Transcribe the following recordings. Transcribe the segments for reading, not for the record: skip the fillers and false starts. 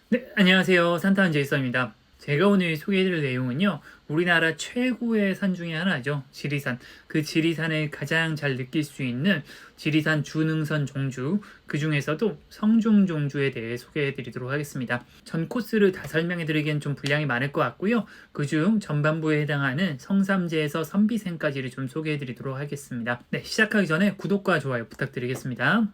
네, 안녕하세요. 산타운 제이슨입니다. 제가 오늘 소개해드릴 내용은요, 우리나라 최고의 산 중에 하나죠. 지리산. 그 지리산을 가장 잘 느낄 수 있는 지리산 주능선 종주, 그 중에서도 성중 종주에 대해 소개해드리도록 하겠습니다. 전 코스를 다 설명해드리기엔 좀 분량이 많을 것 같고요. 그중 전반부에 해당하는 성삼재에서 선비생까지를 좀 소개해드리도록 하겠습니다. 네, 시작하기 전에 구독과 좋아요 부탁드리겠습니다.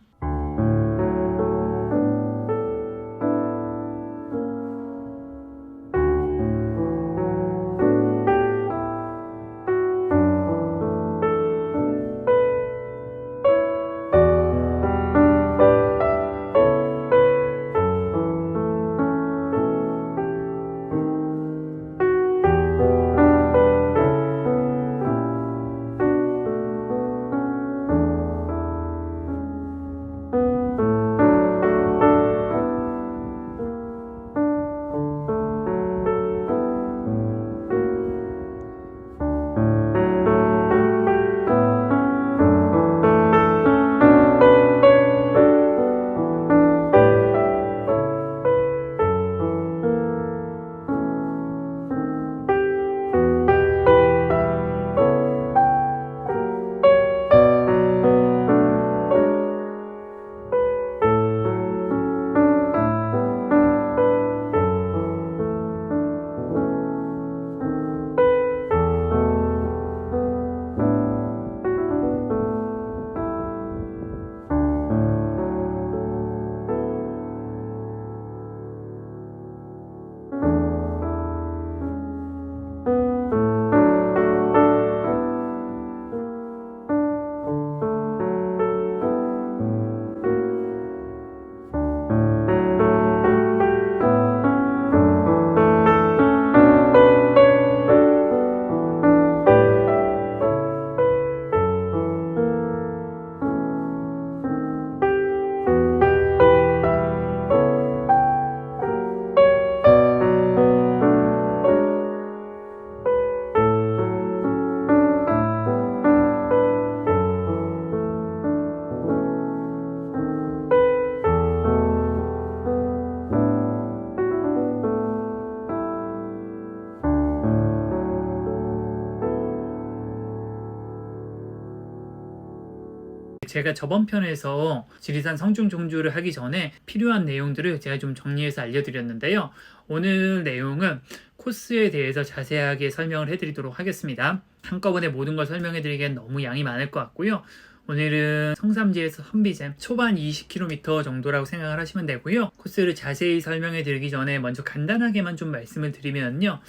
제가 저번 편에서 지리산 성중 종주를 하기 전에 필요한 내용들을 제가 좀 정리해서 알려드렸는데요. 오늘 내용은 코스에 대해서 자세하게 설명을 해드리도록 하겠습니다. 한꺼번에 모든 걸 설명해드리기엔 너무 양이 많을 것 같고요. 오늘은 성삼지에서 선비잼 초반 20km 정도라고 생각을 하시면 되고요. 코스를 자세히 설명해 드리기 전에 먼저 간단하게만 좀 말씀을 드리면요.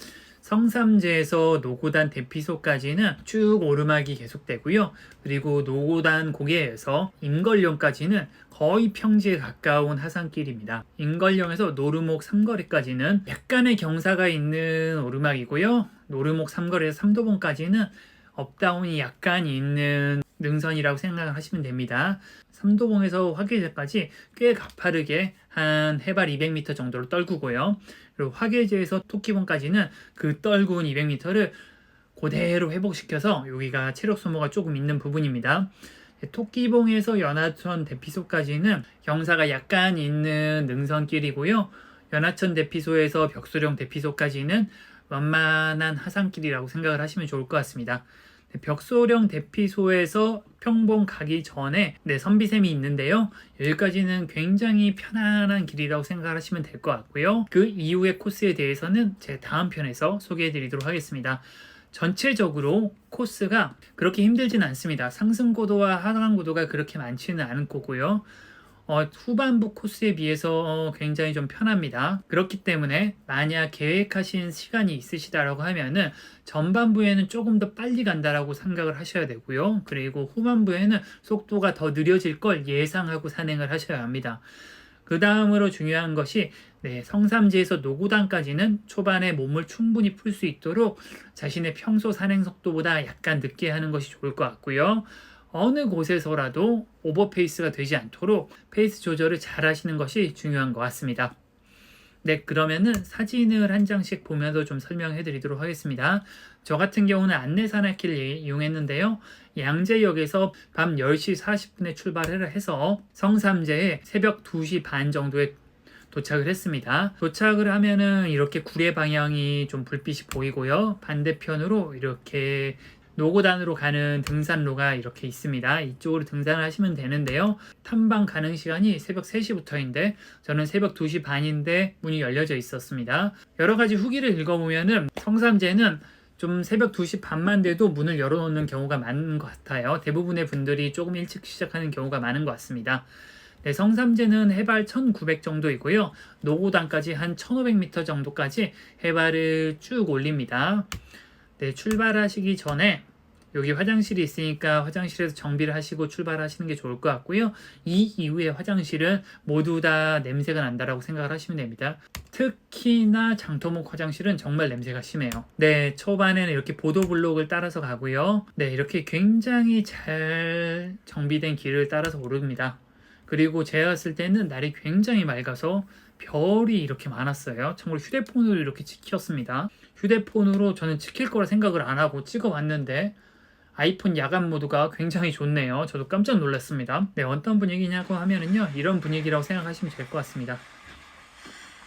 성삼재에서 노고단 대피소까지는 쭉 오르막이 계속되고요. 그리고 노고단 고개에서 임걸령까지는 거의 평지에 가까운 하산길입니다. 임걸령에서 노르목 삼거리까지는 약간의 경사가 있는 오르막이고요. 노르목 삼거리에서 삼도봉까지는 업다운이 약간 있는 능선이라고 생각을 하시면 됩니다. 삼도봉에서 화계제까지 꽤 가파르게 한 해발 200m 정도로 떨구고요. 그리고 화계제에서 토끼봉까지는 그 떨군 200m를 그대로 회복시켜서 여기가 체력 소모가 조금 있는 부분입니다. 토끼봉에서 연하천 대피소까지는 경사가 약간 있는 능선길이고요. 연하천 대피소에서 벽수령 대피소까지는 완만한 하산길이라고 생각을 하시면 좋을 것 같습니다. 벽소령 대피소에서 평봉 가기 전에 선비샘이 있는데요. 여기까지는 굉장히 편안한 길이라고 생각하시면 될 것 같고요. 그 이후의 코스에 대해서는 제 다음 편에서 소개해 드리도록 하겠습니다. 전체적으로 코스가 그렇게 힘들진 않습니다. 상승고도와 하강고도가 그렇게 많지는 않은 거고요. 후반부 코스에 비해서 굉장히 좀 편합니다. 그렇기 때문에 만약 계획하신 시간이 있으시다라고 하면은 전반부에는 조금 더 빨리 간다라고 생각을 하셔야 되고요. 그리고 후반부에는 속도가 더 느려질 걸 예상하고 산행을 하셔야 합니다. 그 다음으로 중요한 것이 성삼지에서 노고단까지는 초반에 몸을 충분히 풀 수 있도록 자신의 평소 산행 속도보다 약간 늦게 하는 것이 좋을 것 같고요. 어느 곳에서라도 오버페이스가 되지 않도록 페이스 조절을 잘 하시는 것이 중요한 것 같습니다. 그러면은 사진을 한 장씩 보면서 좀 설명해 드리도록 하겠습니다. 저 같은 경우는 안내산악기를 이용했는데요. 양재역에서 밤 10시 40분에 출발을 해서 성삼재에 새벽 2시 반 정도에 도착을 했습니다. 도착을 하면은 이렇게 구례 방향이 좀 불빛이 보이고요. 반대편으로 이렇게 노고단으로 가는 등산로가 이렇게 있습니다. 이쪽으로 등산을 하시면 되는데요. 탐방 가능 시간이 새벽 3시부터인데 저는 새벽 2시 반인데 문이 열려져 있었습니다. 여러 가지 후기를 읽어보면은 성삼제는 좀 새벽 2시 반만 돼도 문을 열어놓는 경우가 많은 것 같아요. 대부분의 분들이 조금 일찍 시작하는 경우가 많은 것 같습니다. 네, 성삼제는 해발 1900 정도이고요. 노고단까지 한 1500m 정도까지 해발을 쭉 올립니다. 네, 출발하시기 전에 여기 화장실이 있으니까 화장실에서 정비를 하시고 출발하시는 게 좋을 것 같고요. 이 이후에 화장실은 모두 다 냄새가 난다라고 생각을 하시면 됩니다. 특히나 장터목 화장실은 정말 냄새가 심해요. 네, 초반에는 이렇게 보도블록을 따라서 가고요. 네, 이렇게 굉장히 잘 정비된 길을 따라서 오릅니다. 그리고 제가 봤을 때는 날이 굉장히 맑아서 별이 이렇게 많았어요. 참고로 휴대폰으로 이렇게 찍혔습니다. 휴대폰으로 저는 찍힐 거라 생각을 안 하고 찍어봤는데 아이폰 야간 모드가 굉장히 좋네요. 저도 깜짝 놀랐습니다. 네, 어떤 분위기냐고 하면은요, 이런 분위기라고 생각하시면 될 것 같습니다.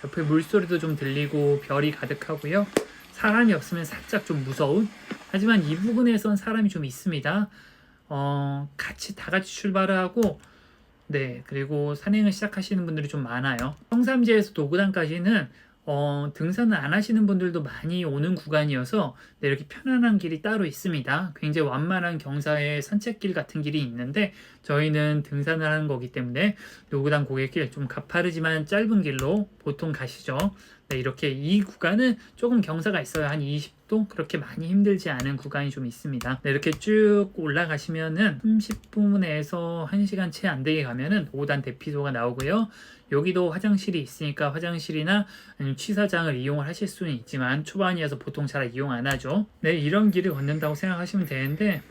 옆에 물소리도 좀 들리고 별이 가득하고요. 사람이 없으면 살짝 좀 무서운, 하지만 이 부분에선 사람이 좀 있습니다. 다 같이 출발을 하고, 네, 그리고 산행을 시작하시는 분들이 좀 많아요. 성삼제에서 노고단까지는 등산을 안 하시는 분들도 많이 오는 구간이어서 네, 이렇게 편안한 길이 따로 있습니다. 굉장히 완만한 경사의 산책길 같은 길이 있는데 저희는 등산을 하는 거기 때문에 노고단 고갯길 좀 가파르지만 짧은 길로 보통 가시죠. 네, 이렇게 이 구간은 조금 경사가 있어요. 한 20도? 그렇게 많이 힘들지 않은 구간이 좀 있습니다. 네, 이렇게 쭉 올라가시면은 30분에서 1시간 채 안 되게 가면은 노고단 대피소가 나오고요. 여기도 화장실이 있으니까 화장실이나 취사장을 이용을 하실 수는 있지만 초반이어서 보통 잘 이용 안 하죠. 네, 이런 길을 걷는다고 생각하시면 되는데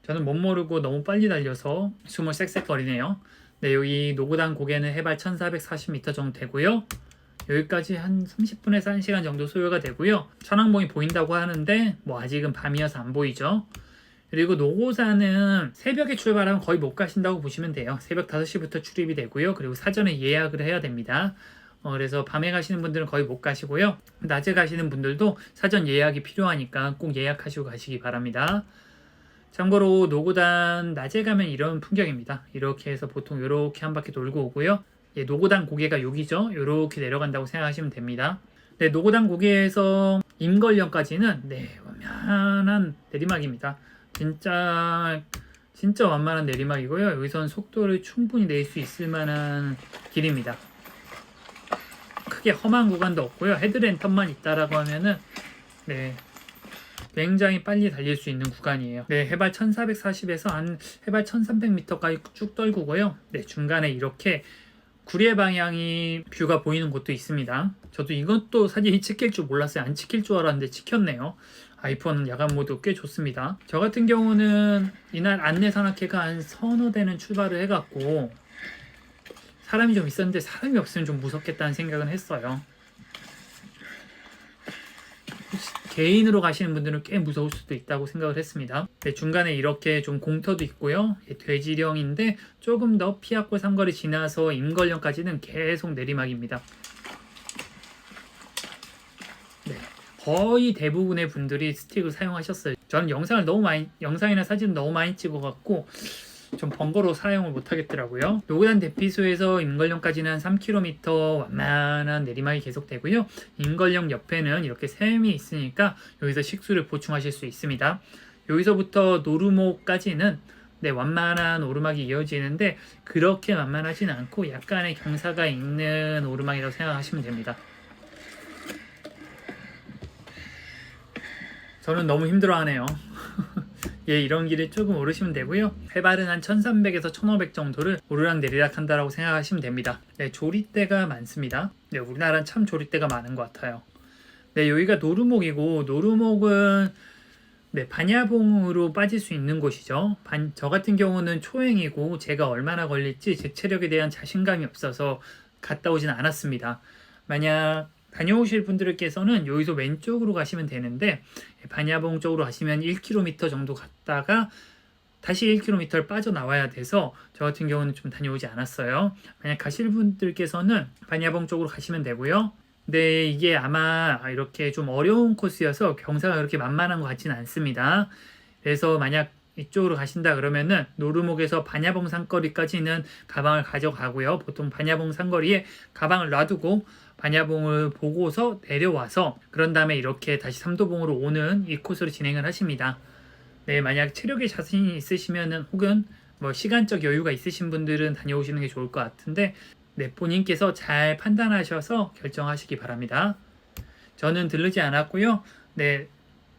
저는 못 모르고 너무 빨리 달려서 숨을 쌕쌕거리네요. 네, 여기 노고단 고개는 해발 1440m 정도 되고요. 여기까지 한 30분에서 1시간 정도 소요가 되고요. 천왕봉이 보인다고 하는데 뭐 아직은 밤이어서 안 보이죠. 그리고 노고산은 새벽에 출발하면 거의 못 가신다고 보시면 돼요. 새벽 5시부터 출입이 되고요. 그리고 사전에 예약을 해야 됩니다. 그래서 밤에 가시는 분들은 거의 못 가시고요. 낮에 가시는 분들도 사전 예약이 필요하니까 꼭 예약하시고 가시기 바랍니다. 참고로 노고단 낮에 가면 이런 풍경입니다. 이렇게 해서 보통 이렇게 한 바퀴 돌고 오고요. 예, 노고단 고개가 여기죠. 이렇게 내려간다고 생각하시면 됩니다. 네, 노고단 고개에서 임걸령까지는 네, 완만한 내리막입니다. 진짜 완만한 내리막이고요. 여기선 속도를 충분히 낼 수 있을 만한 길입니다. 크게 험한 구간도 없고요. 헤드랜턴만 있다라고 하면은 네, 굉장히 빨리 달릴 수 있는 구간이에요. 네, 해발 1440에서 한 해발 1300m까지 쭉 떨구고요. 네, 중간에 이렇게 구례 방향이 뷰가 보이는 곳도 있습니다. 저도 이것도 사진이 찍힐 줄 몰랐어요. 안 찍힐 줄 알았는데 찍혔네요. 아이폰 야간 모드 꽤 좋습니다. 저 같은 경우는 이날 안내산악회가 한 서너 대는 출발을 해갖고 사람이 좀 있었는데 사람이 없으면 좀 무섭겠다는 생각은 했어요. 개인으로 가시는 분들은 꽤 무서울 수도 있다고 생각을 했습니다. 네, 중간에 이렇게 좀 공터도 있고요. 돼지령인데 조금 더 피압골 삼거리 지나서 임걸령까지는 계속 내리막입니다. 네, 거의 대부분의 분들이 스틱을 사용하셨어요. 저는 영상이나 사진을 너무 많이 찍어갖고 좀 번거로워 사용을 못하겠더라고요. 노고단 대피소에서 임걸령까지는 한 3km 완만한 내리막이 계속되고요. 임걸령 옆에는 이렇게 샘이 있으니까 여기서 식수를 보충하실 수 있습니다. 여기서부터 노루목까지는 네, 완만한 오르막이 이어지는데 그렇게 완만하지는 않고 약간의 경사가 있는 오르막이라고 생각하시면 됩니다. 저는 너무 힘들어하네요. 예, 이런 길을 조금 오르시면 되고요. 해발은 한 1300에서 1500 정도를 오르락 내리락 한다라고 생각하시면 됩니다. 네, 조리대가 많습니다. 네, 우리나라는 참 조리대가 많은 것 같아요. 네, 여기가 노루목이고 노루목은 네, 반야봉으로 빠질 수 있는 곳이죠. 저 같은 경우는 초행이고 제가 얼마나 걸릴지 제 체력에 대한 자신감이 없어서 갔다 오진 않았습니다. 만약 다녀오실 분들께서는 여기서 왼쪽으로 가시면 되는데 반야봉 쪽으로 가시면 1km 정도 갔다가 다시 1km를 빠져나와야 돼서 저 같은 경우는 좀 다녀오지 않았어요. 만약 가실 분들께서는 반야봉 쪽으로 가시면 되고요. 근데 이게 아마 이렇게 좀 어려운 코스여서 경사가 그렇게 만만한 것 같지는 않습니다. 그래서 만약 이쪽으로 가신다 그러면은 노르목에서 반야봉 산거리까지는 가방을 가져가고요. 보통 반야봉 산거리에 가방을 놔두고 반야봉을 보고서 내려와서 그런 다음에 이렇게 다시 삼도봉으로 오는 이 코스로 진행을 하십니다. 네, 만약 체력에 자신이 있으시면은 혹은 뭐 시간적 여유가 있으신 분들은 다녀오시는 게 좋을 것 같은데 네, 본인께서 잘 판단하셔서 결정하시기 바랍니다. 저는 들르지 않았고요. 네,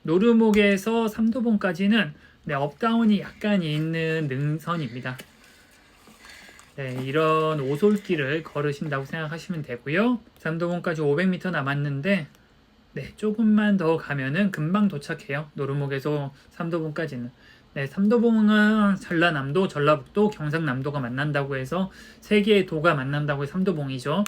노르목에서 삼도봉까지는 네, 업다운이 약간 있는 능선입니다. 네, 이런 오솔길을 걸으신다고 생각하시면 되고요. 삼도봉까지 500m 남았는데 네, 조금만 더 가면은 금방 도착해요. 노르목에서 삼도봉까지는. 네, 삼도봉은 전라남도, 전라북도, 경상남도가 만난다고 해서 세 개의 도가 만난다고 해서 삼도봉이죠.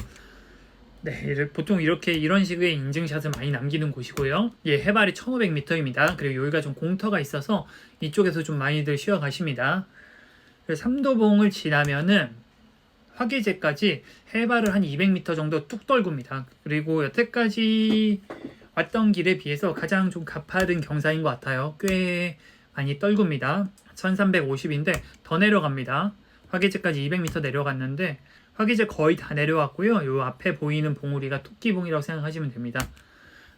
네, 보통 이렇게 이런 식의 인증샷을 많이 남기는 곳이고요. 예, 해발이 1500m입니다. 그리고 여기가 좀 공터가 있어서 이쪽에서 좀 많이들 쉬어 가십니다. 삼도봉을 지나면은 화계제까지 해발을 한 200m 정도 뚝 떨굽니다. 그리고 여태까지 왔던 길에 비해서 가장 좀 가파른 경사인 것 같아요. 꽤 많이 떨굽니다. 1350인데 더 내려갑니다. 화계제까지 200m 내려갔는데 화계제 거의 다 내려왔고요. 요 앞에 보이는 봉우리가 토끼봉이라고 생각하시면 됩니다.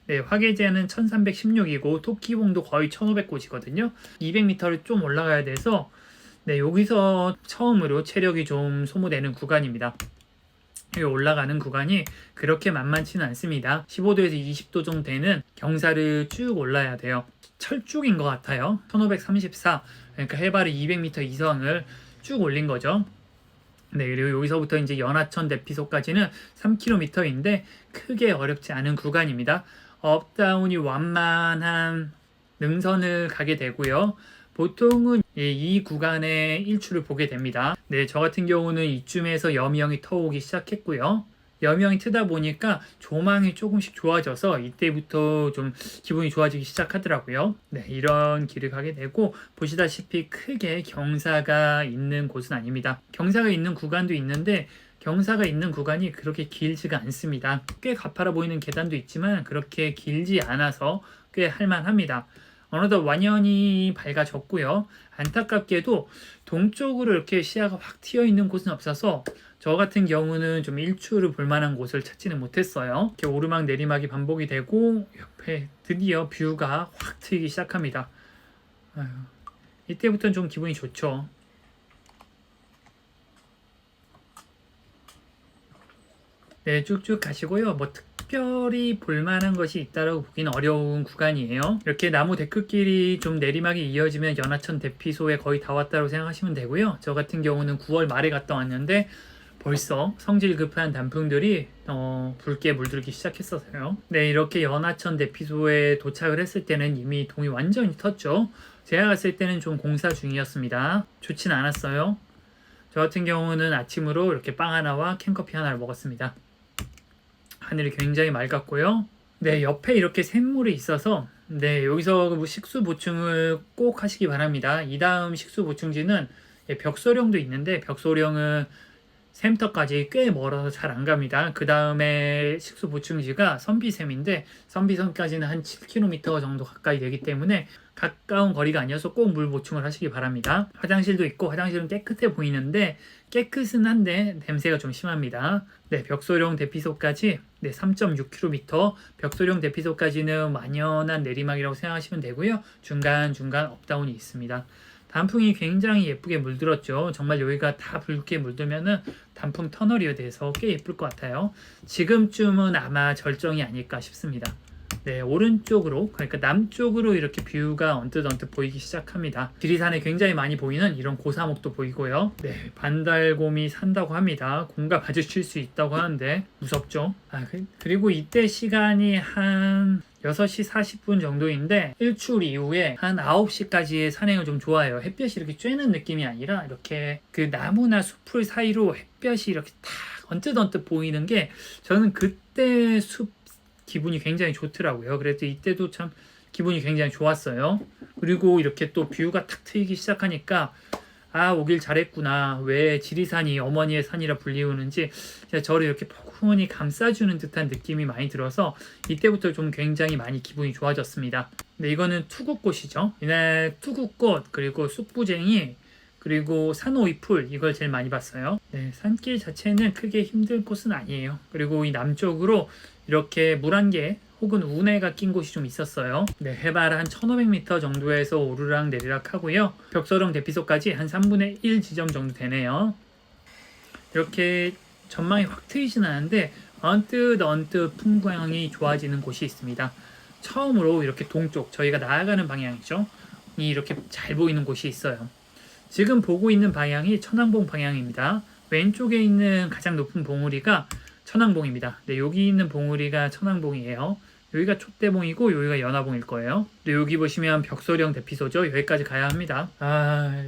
네, 화계제는 1316이고 토끼봉도 거의 1500곳이거든요. 200m를 좀 올라가야 돼서 네, 여기서 처음으로 체력이 좀 소모되는 구간입니다. 여기 올라가는 구간이 그렇게 만만치는 않습니다. 15도에서 20도 정도 되는 경사를 쭉 올라야 돼요. 철쭉인 것 같아요. 1534, 그러니까 해발이 200m 이상을 쭉 올린 거죠. 네, 그리고 여기서부터 이제 연하천 대피소까지는 3km인데 크게 어렵지 않은 구간입니다. 업다운이 완만한 능선을 가게 되고요. 보통은 이 구간의 일출을 보게 됩니다. 네, 저 같은 경우는 이쯤에서 여명이 터오기 시작했고요. 여명이 트다 보니까 조망이 조금씩 좋아져서 이때부터 좀 기분이 좋아지기 시작하더라고요. 네, 이런 길을 가게 되고 보시다시피 크게 경사가 있는 곳은 아닙니다. 경사가 있는 구간도 있는데 경사가 있는 구간이 그렇게 길지가 않습니다. 꽤 가파라 보이는 계단도 있지만 그렇게 길지 않아서 꽤 할만합니다. 어느덧 완연히 밝아졌고요. 안타깝게도 동쪽으로 이렇게 시야가 확 튀어 있는 곳은 없어서 저 같은 경우는 좀 일출을 볼 만한 곳을 찾지는 못했어요. 이렇게 오르막 내리막이 반복이 되고 옆에 드디어 뷰가 확 트이기 시작합니다. 아유, 이때부터는 좀 기분이 좋죠. 네, 쭉쭉 가시고요. 뭐 특별히 볼만한 것이 있다라고 보기는 어려운 구간이에요. 이렇게 나무 데크길이 좀 내리막이 이어지면 연하천 대피소에 거의 다 왔다고 생각하시면 되고요. 저 같은 경우는 9월 말에 갔다 왔는데 벌써 성질 급한 단풍들이 붉게 물들기 시작했었어요. 네, 이렇게 연하천 대피소에 도착을 했을 때는 이미 동이 완전히 텄죠. 제가 갔을 때는 좀 공사 중이었습니다. 좋진 않았어요. 저 같은 경우는 아침으로 이렇게 빵 하나와 캔커피 하나를 먹었습니다. 하늘이 굉장히 맑았고요. 네, 옆에 이렇게 샘물이 있어서 네, 여기서 식수 보충을 꼭 하시기 바랍니다. 이 다음 식수 보충지는 벽소령도 있는데 벽소령은 샘터까지 꽤 멀어서 잘 안 갑니다. 그 다음에 식수 보충지가 선비샘인데 선비섬까지는 한 7km 정도 가까이 되기 때문에 가까운 거리가 아니어서 꼭 물 보충을 하시기 바랍니다. 화장실도 있고 화장실은 깨끗해 보이는데 깨끗은 한데 냄새가 좀 심합니다. 네, 벽소령 대피소까지 네, 3.6km 벽소령 대피소까지는 완연한 내리막이라고 생각하시면 되고요. 중간중간 업다운이 있습니다. 단풍이 굉장히 예쁘게 물들었죠. 정말 여기가 다 붉게 물들면은 단풍 터널이 돼서 꽤 예쁠 것 같아요. 지금쯤은 아마 절정이 아닐까 싶습니다. 네, 오른쪽으로, 그러니까 남쪽으로 이렇게 뷰가 언뜻 보이기 시작합니다. 지리산에 굉장히 많이 보이는 이런 고사목도 보이고요. 네, 반달곰이 산다고 합니다. 공과 마주칠 수 있다고 하는데 무섭죠. 그리고 이때 시간이 한 6시 40분 정도인데 일출 이후에 한 9시까지의 산행을 좀 좋아해요. 햇볕이 이렇게 쬐는 느낌이 아니라 이렇게 그 나무나 숲풀 사이로 햇볕이 이렇게 탁 언뜻 보이는 게 저는 그때 숲 기분이 굉장히 좋더라고요. 그래서 이때도 참 기분이 굉장히 좋았어요. 그리고 이렇게 또 뷰가 탁 트이기 시작하니까 아, 오길 잘했구나. 왜 지리산이 어머니의 산이라 불리우는지 저를 이렇게 포근히 감싸주는 듯한 느낌이 많이 들어서 이때부터 좀 굉장히 많이 기분이 좋아졌습니다. 네, 이거는 투구꽃이죠. 이날 투구꽃, 그리고 쑥부쟁이, 그리고 산오이풀, 이걸 제일 많이 봤어요. 네, 산길 자체는 크게 힘든 곳은 아니에요. 그리고 이 남쪽으로 이렇게 물안개 혹은 운해가 낀 곳이 좀 있었어요. 네, 해발 한 1500m 정도에서 오르락 내리락 하고요. 벽서령 대피소까지 한 3분의 1 지점 정도 되네요. 이렇게 전망이 확 트이진 않은데 언뜻 풍광이 좋아지는 곳이 있습니다. 처음으로 이렇게 동쪽, 저희가 나아가는 방향이죠. 이렇게 잘 보이는 곳이 있어요. 지금 보고 있는 방향이 천왕봉 방향입니다. 왼쪽에 있는 가장 높은 봉우리가 천왕봉입니다. 네, 여기 있는 봉우리가 천왕봉이에요. 여기가 촛대봉이고 여기가 연화봉일 거예요. 네, 여기 보시면 벽소령 대피소죠. 여기까지 가야 합니다. 아,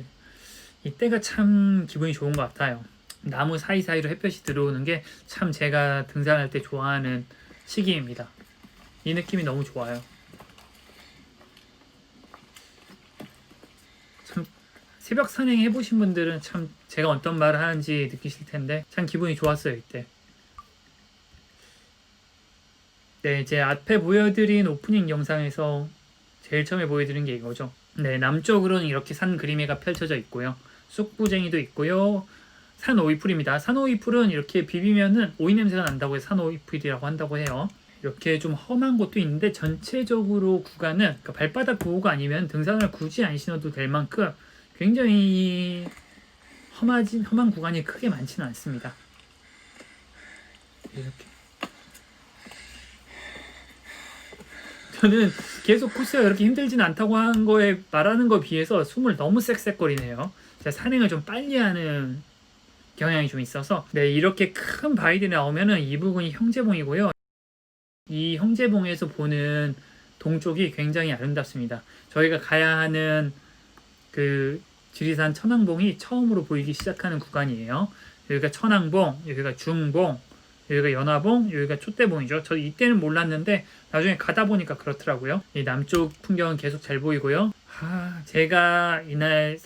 이때가 참 기분이 좋은 것 같아요. 나무 사이사이로 햇볕이 들어오는 게 참 제가 등산할 때 좋아하는 시기입니다. 이 느낌이 너무 좋아요. 참 새벽 산행 해보신 분들은 참 제가 어떤 말을 하는지 느끼실 텐데 참 기분이 좋았어요 이때. 네, 제 앞에 보여드린 오프닝 영상에서 제일 처음에 보여드린 게 이거죠. 네, 남쪽으로는 이렇게 산 그림회가 펼쳐져 있고요. 쑥부쟁이도 있고요. 산오이풀입니다. 산오이풀은 이렇게 비비면은 오이 냄새가 난다고 해서 산오이풀이라고 한다고 해요. 이렇게 좀 험한 곳도 있는데 전체적으로 구간은 그러니까 발바닥 보호가 아니면 등산을 굳이 안 신어도 될 만큼 굉장히 험한 구간이 크게 많지는 않습니다. 이렇게. 저는 계속 코스가 그렇게 힘들진 않다고 하는 거에 말하는 거에 비해서 숨을 너무 쌕쌕거리네요. 제가 산행을 좀 빨리 하는 경향이 좀 있어서 네, 이렇게 큰 바위들이 나오면은 이 부분이 형제봉이고요. 이 형제봉에서 보는 동쪽이 굉장히 아름답습니다. 저희가 가야 하는 그 지리산 천왕봉이 처음으로 보이기 시작하는 구간이에요. 여기가 천왕봉, 여기가 중봉, 여기가 연화봉, 여기가 촛대봉이죠. 저 이때는 몰랐는데 나중에 가다 보니까 그렇더라고요. 이 남쪽 풍경은 계속 잘 보이고요. 제가 이날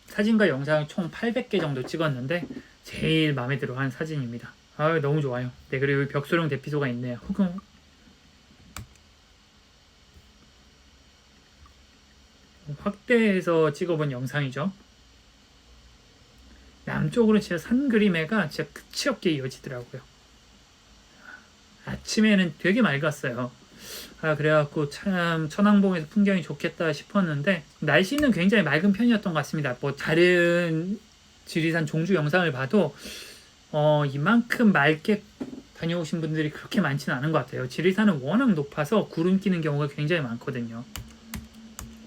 사진과 영상을 총 800개 정도 찍었는데 제일 마음에 들어 한 사진입니다. 너무 좋아요. 네, 그리고 여기 벽소령 대피소가 있네요. 혹은 확대해서 찍어본 영상이죠. 남쪽으로 진짜 산 그림회가 진짜 끝이 없게 이어지더라고요. 아침에는 되게 맑았어요. 그래갖고 참 천왕봉에서 풍경이 좋겠다 싶었는데 날씨는 굉장히 맑은 편이었던 것 같습니다. 뭐 다른 지리산 종주 영상을 봐도 이만큼 맑게 다녀오신 분들이 그렇게 많지는 않은 것 같아요. 지리산은 워낙 높아서 구름 끼는 경우가 굉장히 많거든요.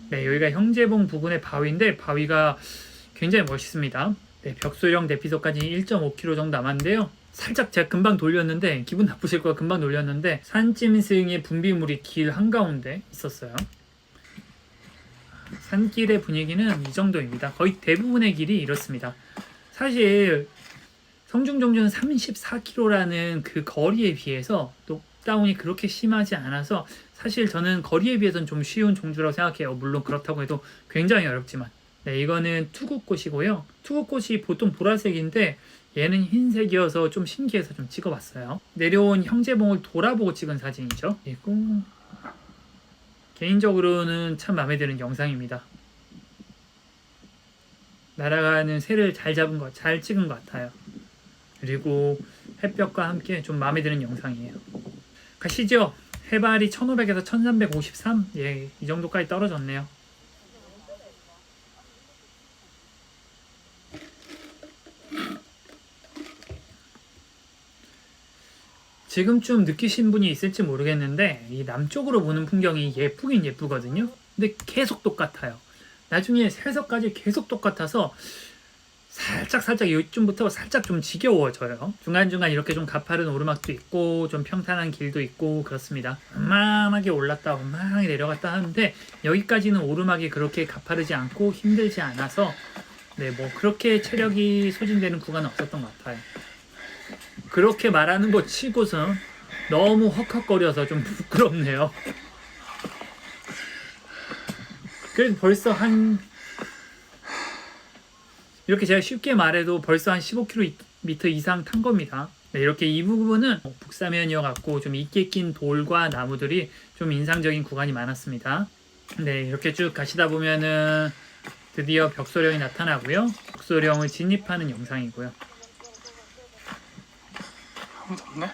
네, 여기가 형제봉 부근의 바위인데 바위가 굉장히 멋있습니다. 네, 벽소령 대피소까지 1.5km 정도 남았는데요. 살짝 제가 금방 돌렸는데 기분 나쁘실 거야. 금방 돌렸는데 산짐승의 분비물이 길 한가운데 있었어요. 산길의 분위기는 이 정도입니다. 거의 대부분의 길이 이렇습니다. 사실 성중종주는 34km라는 그 거리에 비해서 녹다운이 그렇게 심하지 않아서 사실 저는 거리에 비해서는 좀 쉬운 종주라고 생각해요. 물론 그렇다고 해도 굉장히 어렵지만. 네, 이거는 투구꽃이고요. 투구꽃이 보통 보라색인데 얘는 흰색이어서 좀 신기해서 좀 찍어봤어요. 내려온 형제봉을 돌아보고 찍은 사진이죠. 그리고 개인적으로는 참 마음에 드는 영상입니다. 날아가는 새를 잘 잡은 것, 잘 찍은 것 같아요. 그리고 햇볕과 함께 좀 마음에 드는 영상이에요. 가시죠. 해발이 1500에서 1353? 예, 이 정도까지 떨어졌네요. 지금쯤 느끼신 분이 있을지 모르겠는데 이 남쪽으로 보는 풍경이 예쁘긴 예쁘거든요. 근데 계속 똑같아요. 나중에 해석까지 계속 똑같아서 살짝 요쯤부터 살짝 좀 지겨워져요. 중간중간 이렇게 좀 가파른 오르막도 있고 좀 평탄한 길도 있고 그렇습니다. 만만하게 올랐다 만만하게 내려갔다 하는데 여기까지는 오르막이 그렇게 가파르지 않고 힘들지 않아서 네, 뭐 그렇게 체력이 소진되는 구간은 없었던 것 같아요. 그렇게 말하는 것 치고선 너무 헉헉거려서 좀 부끄럽네요. 그래도 벌써 한 이렇게 제가 쉽게 말해도 벌써 한 15km 이상 탄 겁니다. 네, 이렇게 이 부분은 북사면이어 갖고 좀 있게 낀 돌과 나무들이 좀 인상적인 구간이 많았습니다. 네, 이렇게 쭉 가시다 보면은 드디어 벽소령이 나타나고요. 벽소령을 진입하는 영상이고요. 아무도 없네.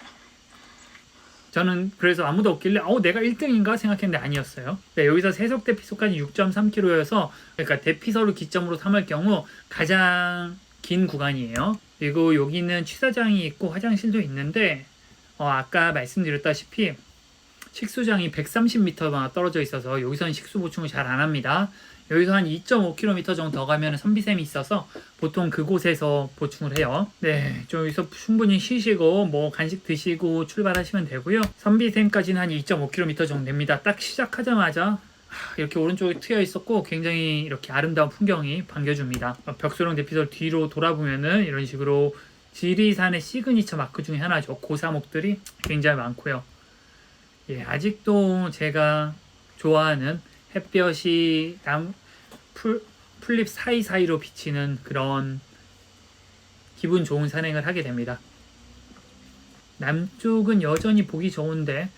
저는 그래서 아무도 없길래 내가 1등인가 생각했는데 아니었어요. 네, 여기서 세속 대피소까지 6.3km여서 그러니까 대피소를 기점으로 삼을 경우 가장 긴 구간이에요. 그리고 여기는 취사장이 있고 화장실도 있는데 아까 말씀드렸다시피 식수장이 130m만 떨어져 있어서 여기서는 식수 보충을 잘 안 합니다. 여기서 한 2.5km 정도 더 가면 선비샘이 있어서 보통 그곳에서 보충을 해요. 네, 좀 여기서 충분히 쉬시고 뭐 간식 드시고 출발하시면 되고요. 선비샘까지는 한 2.5km 정도 됩니다. 딱 시작하자마자 이렇게 오른쪽에 트여 있었고 굉장히 이렇게 아름다운 풍경이 반겨줍니다. 벽소령 대피소 뒤로 돌아보면은 이런 식으로 지리산의 시그니처 마크 중에 하나죠. 고사목들이 굉장히 많고요. 예, 아직도 제가 좋아하는 햇볕이 풀잎 사이사이로 비치는 그런 기분 좋은 산행을 하게 됩니다. 남쪽은 여전히 보기 좋은데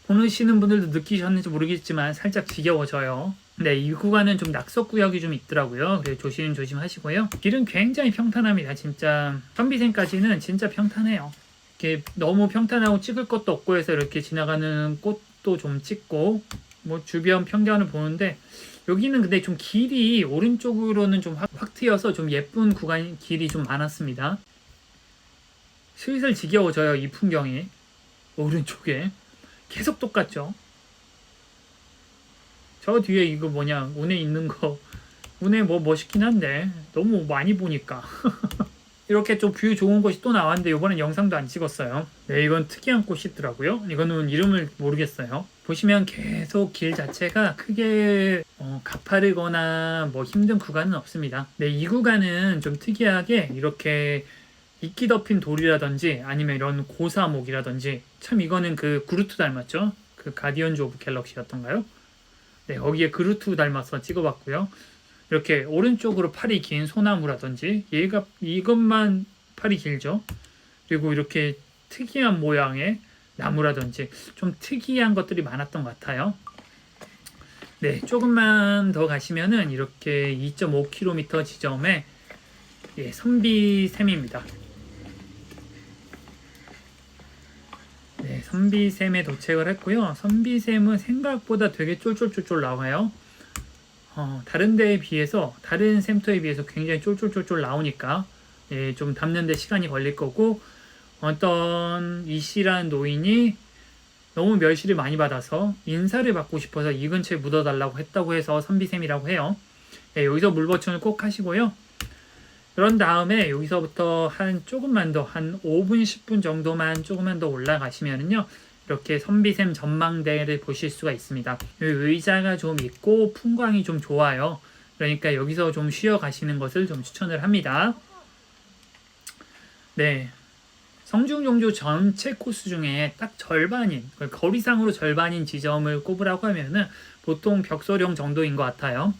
보시는 분들도 느끼셨는지 모르겠지만 살짝 지겨워져요. 네, 이 구간은 좀 낙석구역이 좀 있더라고요. 그래서 조심 하시고요. 길은 굉장히 평탄합니다. 진짜 선비샘까지는 진짜 평탄해요. 이렇게 너무 평탄하고 찍을 것도 없고 해서 이렇게 지나가는 꽃도 좀 찍고 뭐 주변 평경을 보는데 여기는 근데 좀 길이 오른쪽으로는 좀 확 트여서 좀 예쁜 구간 길이 좀 많았습니다. 슬슬 지겨워져요. 이 풍경이 오른쪽에 계속 똑같죠. 저 뒤에 이거 뭐냐 운에 있는 거 운에 뭐 멋있긴 한데 너무 많이 보니까 이렇게 좀 뷰 좋은 곳이 또 나왔는데 이번엔 영상도 안 찍었어요. 네, 이건 특이한 꽃이 있더라고요. 이거는 이름을 모르겠어요. 보시면 계속 길 자체가 크게 가파르거나 뭐 힘든 구간은 없습니다. 네, 이 구간은 좀 특이하게 이렇게 이끼 덮인 돌이라든지 아니면 이런 고사목이라든지 참 이거는 그 그루트 닮았죠? 그 가디언즈 오브 갤럭시였던가요? 네, 거기에 그루트 닮아서 찍어봤고요. 이렇게 오른쪽으로 팔이 긴 소나무라든지 이것만 팔이 길죠. 그리고 이렇게 특이한 모양의 나무라든지 좀 특이한 것들이 많았던 것 같아요. 네, 조금만 더 가시면은 이렇게 2.5km 지점에 선비샘입니다. 네, 선비샘에 도착을 했고요. 선비샘은 생각보다 되게 쫄쫄쫄쫄 나와요. 다른 데에 비해서 다른 샘터에 비해서 굉장히 쫄쫄쫄쫄 나오니까 좀 담는 데 시간이 걸릴 거고 어떤 이씨라는 노인이 너무 멸시를 많이 받아서 인사를 받고 싶어서 이 근처에 묻어달라고 했다고 해서 선비샘이라고 해요. 여기서 물보충을 꼭 하시고요. 그런 다음에 여기서부터 한 조금만 더 한 5분 10분 정도만 조금만 더 올라가시면은요 이렇게 선비샘 전망대를 보실 수가 있습니다. 여기 의자가 좀 있고 풍광이 좀 좋아요. 그러니까 여기서 좀 쉬어 가시는 것을 좀 추천을 합니다. 네, 성중종주 전체 코스 중에 딱 절반인 거리상으로 절반인 지점을 꼽으라고 하면은 보통 벽소령 정도인 것 같아요.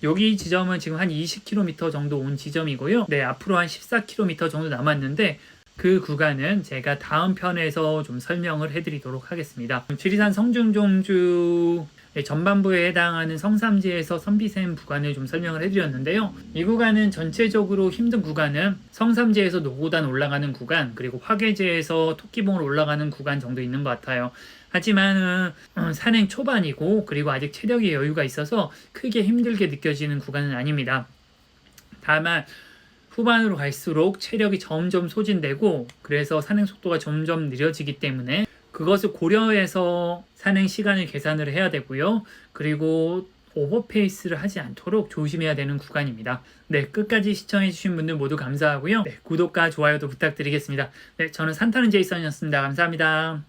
여기 지점은 지금 한 20km 정도 온 지점이고요. 네, 앞으로 한 14km 정도 남았는데 그 구간은 제가 다음 편에서 좀 설명을 해드리도록 하겠습니다. 지리산 성중종주 전반부에 해당하는 성삼지에서 선비샘 구간을 좀 설명을 해드렸는데요. 이 구간은 전체적으로 힘든 구간은 성삼지에서 노고단 올라가는 구간 그리고 화계제에서 토끼봉으로 올라가는 구간 정도 있는 것 같아요. 하지만 산행 초반이고 그리고 아직 체력의 여유가 있어서 크게 힘들게 느껴지는 구간은 아닙니다. 다만 후반으로 갈수록 체력이 점점 소진되고 그래서 산행 속도가 점점 느려지기 때문에 그것을 고려해서 산행 시간을 계산을 해야 되고요. 그리고 오버페이스를 하지 않도록 조심해야 되는 구간입니다. 네, 끝까지 시청해주신 분들 모두 감사하고요. 네, 구독과 좋아요도 부탁드리겠습니다. 네, 저는 산타는 제이슨이었습니다. 감사합니다.